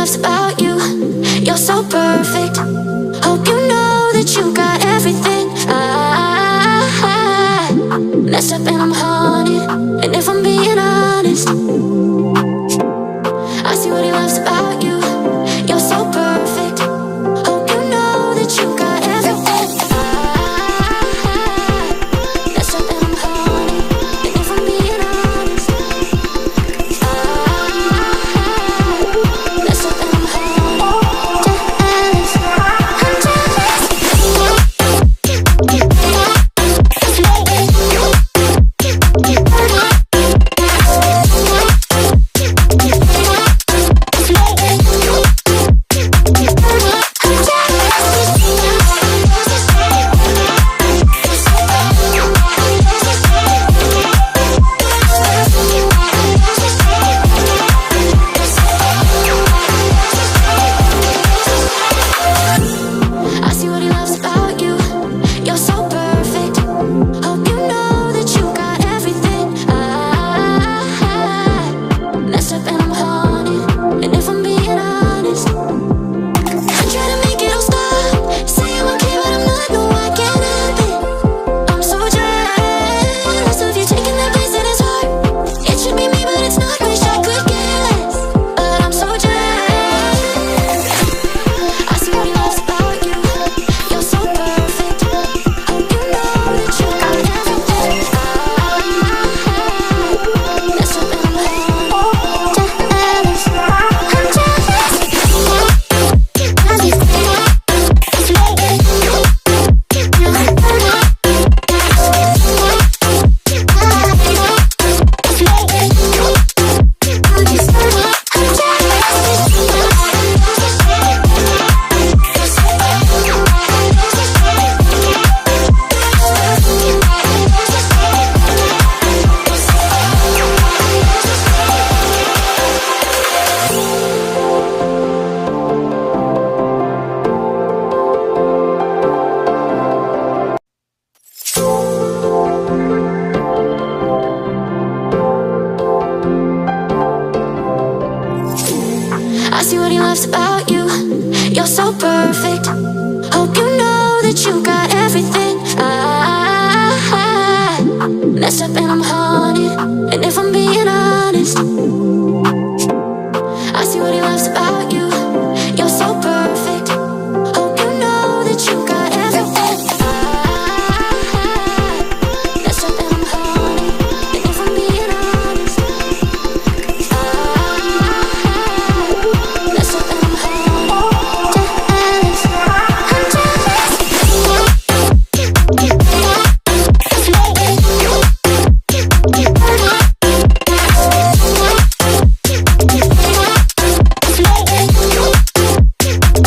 loves about you. You're so perfect. Hope you know that you got everything. I messed up and I'm haunted. And if I'm being honest, I see what he loves about you. You're so perfect. Hope you know that you got everything. I messed up and I'm haunted. And if I'm being honest, messed up and I'm haunted. Jealous, I'm jealous. I see what he loves about you. You're so perfect. Hope you know that you got everything. I messed up and I'm haunted. And if I'm being honest, I try to make it all stop. Say I'm okay, but I'm not. No, I can't help it. I'm so jealous of you taking that place in his heart. It should be me, but it's not. Wish I could care less, but I'm so jealous. I see what he loves about you. You're so perfect. Hope you know that you got everything. I messed up and I'm haunted. Jealous, I'm I see what he loves about you. You're so perfect. Hope you know that you got everything. I messed up and I'm haunted. And if I'm being honest,